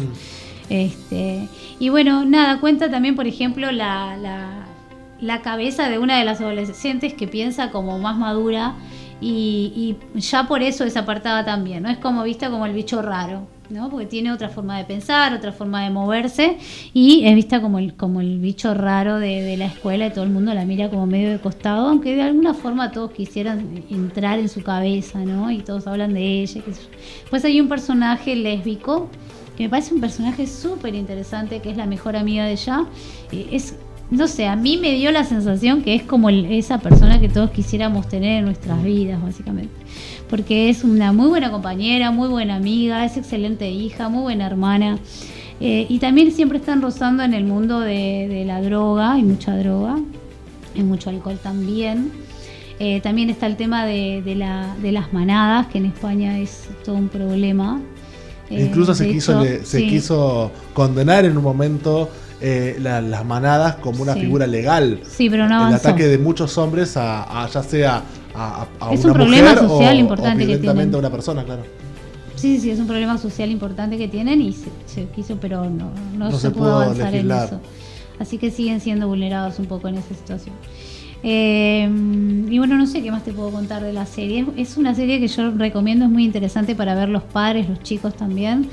Y bueno, nada, cuenta también, por ejemplo, la cabeza de una de las adolescentes que piensa como más madura y ya por eso es apartada también, ¿no? Es como vista como el bicho raro, ¿no? Porque tiene otra forma de pensar, otra forma de moverse y es vista como el bicho raro de la escuela y todo el mundo la mira como medio de costado, aunque de alguna forma todos quisieran entrar en su cabeza, ¿no? Y todos hablan de ella. Pues hay un personaje lésbico que me parece un personaje súper interesante, que es la mejor amiga de ella. No sé, a mí me dio la sensación que es como esa persona que todos quisiéramos tener en nuestras vidas, básicamente. Porque es una muy buena compañera, muy buena amiga, es excelente hija, muy buena hermana. Y también siempre están rozando en el mundo de la droga, hay mucha droga, hay mucho alcohol también. También está el tema de las manadas, que en España es todo un problema. Incluso se quiso condenar en un momento las manadas como una figura legal. Sí, pero no avanzó. El ataque de muchos hombres a ya sea a es una un problema mujer social o importante que tienen. a una persona, claro. Sí, es un problema social importante que tienen y se quiso, pero no se pudo avanzar legislar. en eso. Así que siguen siendo vulnerados un poco en esa situación. Y bueno, no sé qué más te puedo contar de la serie. Es una serie que yo recomiendo, es muy interesante para ver los padres, los chicos también.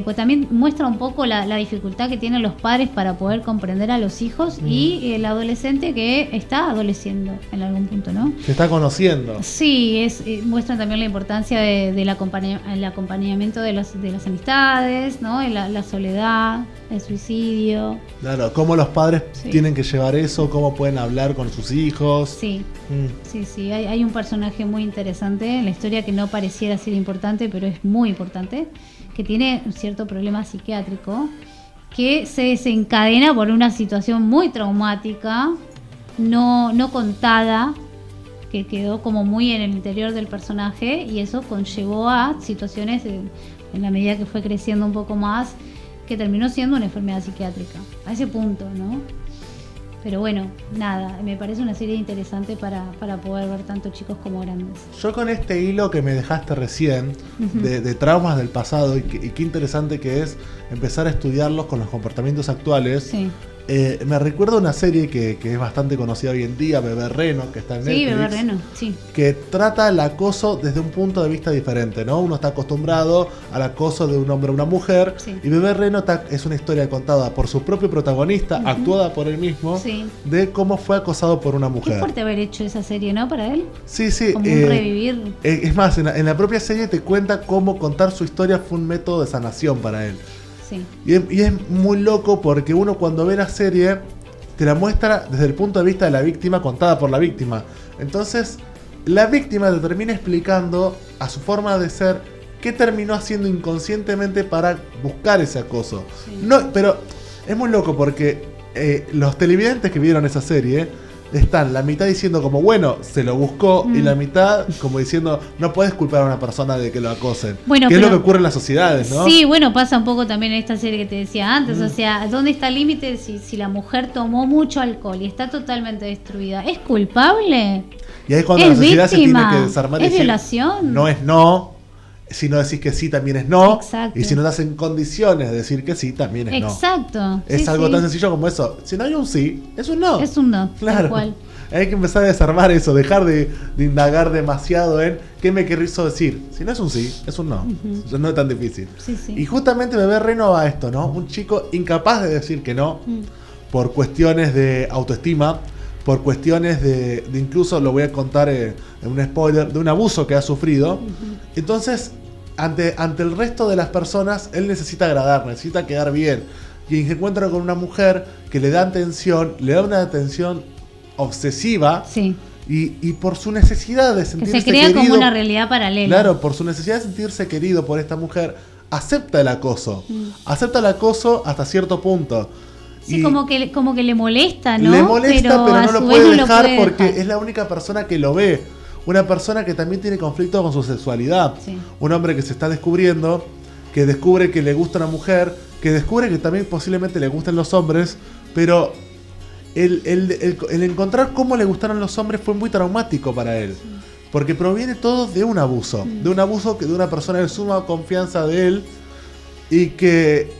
Pues también muestra un poco la dificultad que tienen los padres para poder comprender a los hijos y el adolescente que está adoleciendo en algún punto, ¿no? Se está conociendo. Sí, muestra también la importancia del acompañamiento de las amistades, ¿no? La soledad, el suicidio. Claro, cómo los padres tienen que llevar eso, cómo pueden hablar con sus hijos. Sí, sí. Hay un personaje muy interesante en la historia que no pareciera ser importante, pero es muy importante, que tiene un cierto problema psiquiátrico, que se desencadena por una situación muy traumática, no contada, que quedó como muy en el interior del personaje, y eso conllevó a situaciones, en la medida que fue creciendo un poco más, que terminó siendo una enfermedad psiquiátrica, a ese punto, ¿no? Pero bueno, nada, me parece una serie interesante para poder ver tanto chicos como grandes. Yo con este hilo que me dejaste recién, de traumas del pasado, y qué interesante que es empezar a estudiarlos con los comportamientos actuales. Sí. Me recuerda una serie que es bastante conocida hoy en día, Bebé Reno, que está en Netflix. Sí, Bebé Reno, sí. Que trata el acoso desde un punto de vista diferente, ¿no? Uno está acostumbrado al acoso de un hombre a una mujer, sí. Y Bebé Reno es una historia contada por su propio protagonista, actuada por él mismo, sí. De cómo fue acosado por una mujer. Qué fuerte haber hecho esa serie, ¿no? Para él. Sí, sí. Como un revivir. Es más, en la propia serie te cuenta cómo contar su historia fue un método de sanación para él. Sí. Y es muy loco porque uno cuando ve la serie te la muestra desde el punto de vista de la víctima, contada por la víctima. Entonces, la víctima te termina explicando a su forma de ser qué terminó haciendo inconscientemente para buscar ese acoso. Sí. No, pero es muy loco porque los televidentes que vieron esa serie están la mitad diciendo como, bueno, se lo buscó, y la mitad como diciendo, no puedes culpar a una persona de que lo acosen. Bueno, que es lo que ocurre en las sociedades, ¿no? Sí, bueno, pasa un poco también en esta serie que te decía antes, o sea, ¿dónde está el límite si la mujer tomó mucho alcohol y está totalmente destruida? ¿Es culpable? Y ahí es cuando la sociedad víctima, se tiene que desarmar y es decir, violación. No es no. Si no decís que sí, también es no. Exacto. Y si no das en condiciones de decir que sí, también es no. Exacto. Es sí, algo sí. tan sencillo como eso. Si no hay un sí, es un no. Es un no, claro. Tal cual. Hay que empezar a desarmar eso, dejar de indagar demasiado en qué me quiso decir. Si no es un sí, es un no. No es tan difícil. Sí, sí. Y justamente Bebé Reno va a esto, ¿no? Un chico incapaz de decir que no, por cuestiones de autoestima, por cuestiones de incluso, lo voy a contar en un spoiler, de un abuso que ha sufrido. Entonces, ante el resto de las personas, él necesita agradar, necesita quedar bien. Y se encuentra con una mujer que le da atención, le da una atención obsesiva. Sí. Y por su necesidad de sentirse que se crea querido, como una realidad paralela. Claro, por su necesidad de sentirse querido por esta mujer, acepta el acoso. Acepta el acoso hasta cierto punto. Sí, como que le molesta, ¿no? Le molesta, pero no lo puede dejar porque es la única persona que lo ve. Una persona que también tiene conflicto con su sexualidad. Sí. Un hombre que se está descubriendo, que descubre que le gusta una mujer, que descubre que también posiblemente le gustan los hombres, pero el encontrar cómo le gustaron los hombres fue muy traumático para él. Sí. Porque proviene todo de un abuso. De un abuso de una persona de suma confianza de él y que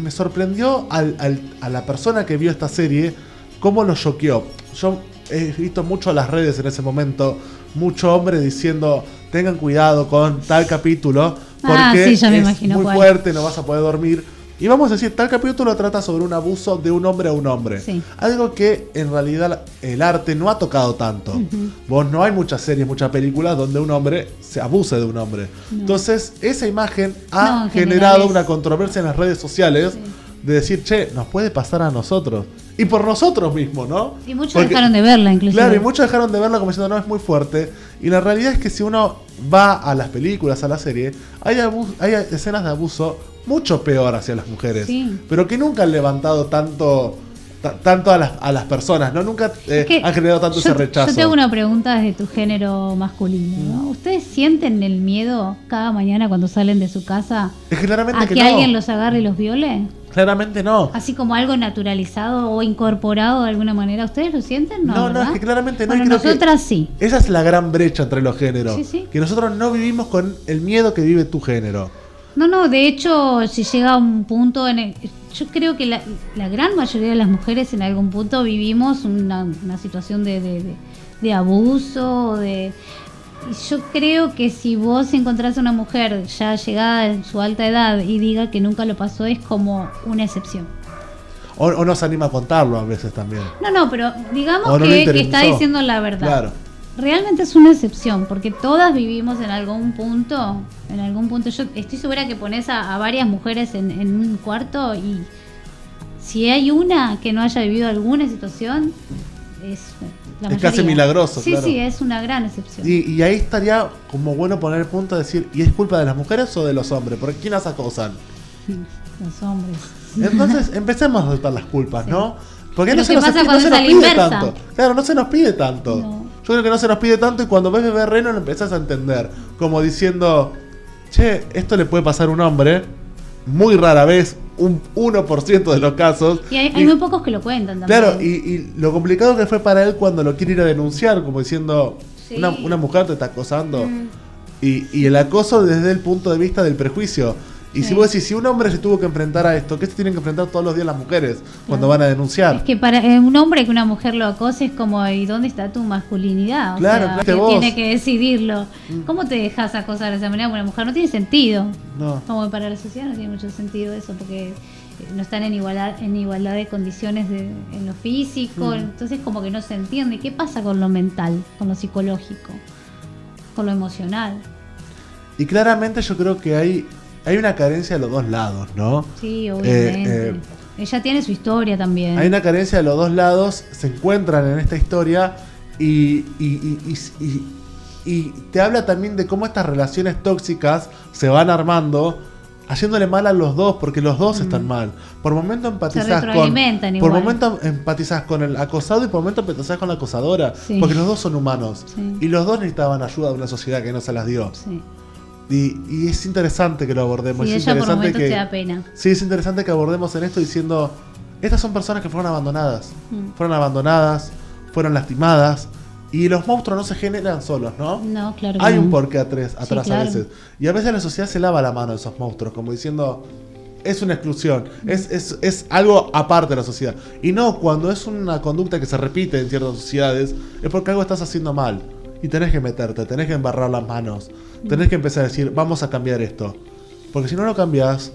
me sorprendió a la persona que vio esta serie cómo lo choqueó. Yo he visto mucho en las redes en ese momento, mucho hombre diciendo tengan cuidado con tal capítulo porque sí, es muy fuerte, no vas a poder dormir. Y vamos a decir, tal capítulo trata sobre un abuso de un hombre a un hombre. Sí. Algo que en realidad el arte no ha tocado tanto. Vos no hay muchas series, muchas películas donde un hombre se abuse de un hombre. No. Entonces, esa imagen ha generado una controversia en las redes sociales de decir, che, nos puede pasar a nosotros. Y por nosotros mismos, ¿no? Y muchos dejaron de verla, inclusive. Claro, y muchos dejaron de verla como diciendo, no, es muy fuerte. Y la realidad es que si uno va a las películas, a la serie, hay escenas de abuso mucho peor hacia las mujeres, pero que nunca han levantado tanto a las personas, ¿no? Nunca han generado tanto ese rechazo. Yo te hago una pregunta desde tu género masculino, ¿no? ¿Ustedes sienten el miedo cada mañana cuando salen de su casa a que alguien los agarre y los viole? Claramente no. Así como algo naturalizado o incorporado de alguna manera. ¿Ustedes lo sienten? No, es que claramente no. Bueno, nosotras sí. Esa es la gran brecha entre los géneros. Sí. Que nosotros no vivimos con el miedo que vive tu género. No, de hecho, si llega a un punto yo creo que la gran mayoría de las mujeres en algún punto vivimos una situación de abuso, y yo creo que si vos encontrás a una mujer ya llegada en su alta edad y diga que nunca lo pasó, es como una excepción. O no se anima a contarlo a veces también. No, pero digamos no que está diciendo la verdad. Claro. Realmente es una excepción, porque todas vivimos en algún punto, yo estoy segura que pones a varias mujeres en un cuarto y si hay una que no haya vivido alguna situación, es la mayoría. Casi milagroso, sí, claro. Sí, es una gran excepción. Y ahí estaría como bueno poner el punto de decir, ¿y es culpa de las mujeres o de los hombres? ¿Por quién las acosan? Los hombres. Entonces empecemos a soltar las culpas, ¿no? Porque Pero no se ¿qué nos pasa pide cuando es a la inversa? tanto. Claro, no se nos pide tanto. No. Yo creo que no se nos pide tanto y cuando ves Bebé Reno lo empezás a entender. Como diciendo, che, esto le puede pasar a un hombre, muy rara vez, un 1% de los casos. Y hay muy pocos que lo cuentan también. Claro, y lo complicado que fue para él cuando lo quiere ir a denunciar, como diciendo, sí. una mujer te está acosando. Y el acoso desde el punto de vista del prejuicio. Y sí. si vos decís, si un hombre se tuvo que enfrentar a esto, ¿qué se tienen que enfrentar todos los días las mujeres cuando van a denunciar? Es que para un hombre que una mujer lo acose es como, ¿y dónde está tu masculinidad? Claro, o sea, que tiene que decidirlo. ¿Cómo te dejas acosar de esa manera a una mujer? No tiene sentido. No. Como para la sociedad no tiene mucho sentido eso, porque no están en igualdad de condiciones en lo físico, entonces como que no se entiende. ¿Qué pasa con lo mental, con lo psicológico, con lo emocional? Y claramente yo creo que hay una carencia de los dos lados, ¿no? Sí, obviamente. Ella tiene su historia también. Hay una carencia de los dos lados, se encuentran en esta historia y te habla también de cómo estas relaciones tóxicas se van armando, haciéndole mal a los dos, porque los dos están mal. Por momento empatizás con el acosado y por momento empatizás con la acosadora, sí. Porque los dos son humanos, sí. Y los dos necesitaban ayuda de una sociedad que no se las dio. Sí. Y es interesante que lo abordemos. Sí, es ella por interesante momentos te da pena. Sí, es interesante que abordemos en esto diciendo, estas son personas que fueron abandonadas. Fueron lastimadas. Y los monstruos no se generan solos, ¿no? No, claro que hay no. un porqué atrás claro. a veces. Y a veces la sociedad se lava la mano de esos monstruos, como diciendo, es una exclusión, es algo aparte de la sociedad. Y no, cuando es una conducta que se repite en ciertas sociedades, es porque algo estás haciendo mal. Y tenés que meterte, tenés que embarrar las manos. Tenés que empezar a decir, vamos a cambiar esto. Porque si no lo cambias,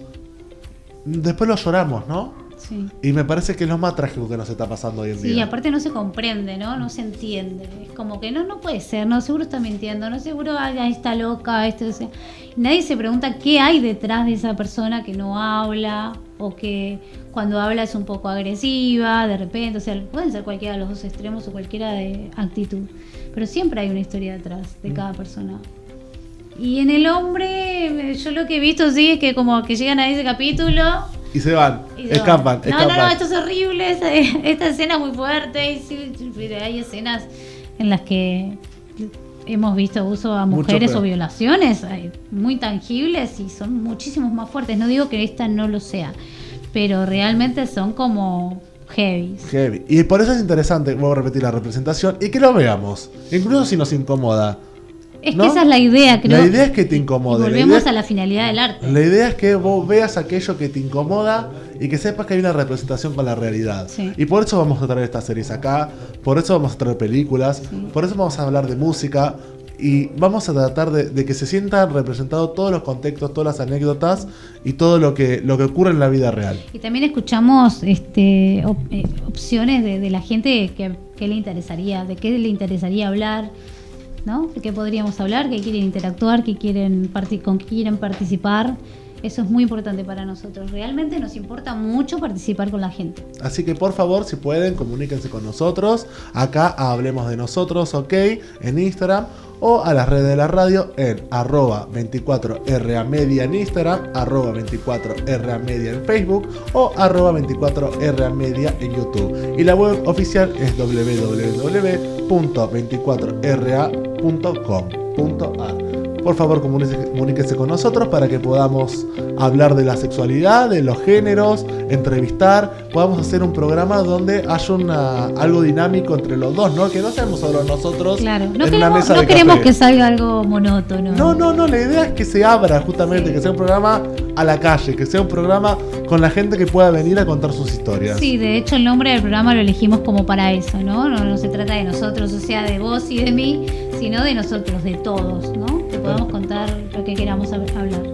después lo lloramos, ¿no? Sí. Y me parece que es lo más trágico que nos está pasando hoy en día. Sí, aparte no se comprende, ¿no? No se entiende. Es como que no puede ser, no, seguro está mintiendo, no, seguro está loca, o sea. Nadie se pregunta qué hay detrás de esa persona que no habla, o que cuando habla es un poco agresiva, de repente, o sea, pueden ser cualquiera de los dos extremos o cualquiera de actitud. Pero siempre hay una historia detrás de cada persona. Y en el hombre, yo lo que he visto sí es que como que llegan a ese capítulo y se van, escapan. No, esto es horrible, esta escena es muy fuerte. Y sí, hay escenas en las que hemos visto abuso a mujeres o violaciones muy tangibles y son muchísimos más fuertes. No digo que esta no lo sea, pero realmente son como heavy. Y por eso es interesante, voy a repetir la representación, y que lo veamos, incluso si nos incomoda. Es que esa es la idea, creo. La idea es que te incomode. Y volvemos a la finalidad del arte. La idea es que vos veas aquello que te incomoda y que sepas que hay una representación con la realidad. Sí. Y por eso vamos a traer estas series acá, por eso vamos a traer películas, por eso vamos a hablar de música y vamos a tratar de que se sientan representados todos los contextos, todas las anécdotas y todo lo que ocurre en la vida real. Y también escuchamos opciones de la gente que le interesaría, de qué le interesaría hablar, ¿no? ¿De qué podríamos hablar? ¿Qué quieren interactuar? ¿Con qué quieren participar? Eso es muy importante para nosotros. Realmente nos importa mucho participar con la gente. Así que por favor, si pueden, comuníquense con nosotros. Acá Hablemos de Nosotros, ok, en Instagram. O a las redes de la radio en @24RAmedia en Instagram, @24RAmedia en Facebook o @24RAmedia en YouTube. Y la web oficial es www.24ra.com.ar. por favor comuníquese con nosotros para que podamos hablar de la sexualidad, de los géneros, entrevistar, podamos hacer un programa donde haya algo dinámico entre los dos, ¿no? Que no seamos solo nosotros claro, en una mesa de queremos café. que salga algo monótono. No, la idea es que se abra justamente, que sea un programa a la calle, que sea un programa con la gente que pueda venir a contar sus historias. Sí, de hecho el nombre del programa lo elegimos como para eso, ¿no? No se trata de nosotros, o sea, de vos y de mí, sino de nosotros, de todos, ¿no? Que podamos contar lo que queramos hablar.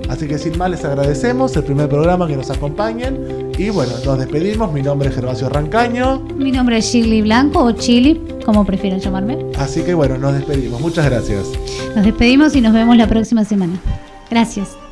Así que sin más les agradecemos el primer programa que nos acompañen y bueno, nos despedimos. Mi nombre es Gervasio Rancaño. Mi nombre es Shirley Blanco o Chili, como prefieran llamarme. Así que bueno, nos despedimos. Muchas gracias. Nos despedimos y nos vemos la próxima semana. Gracias.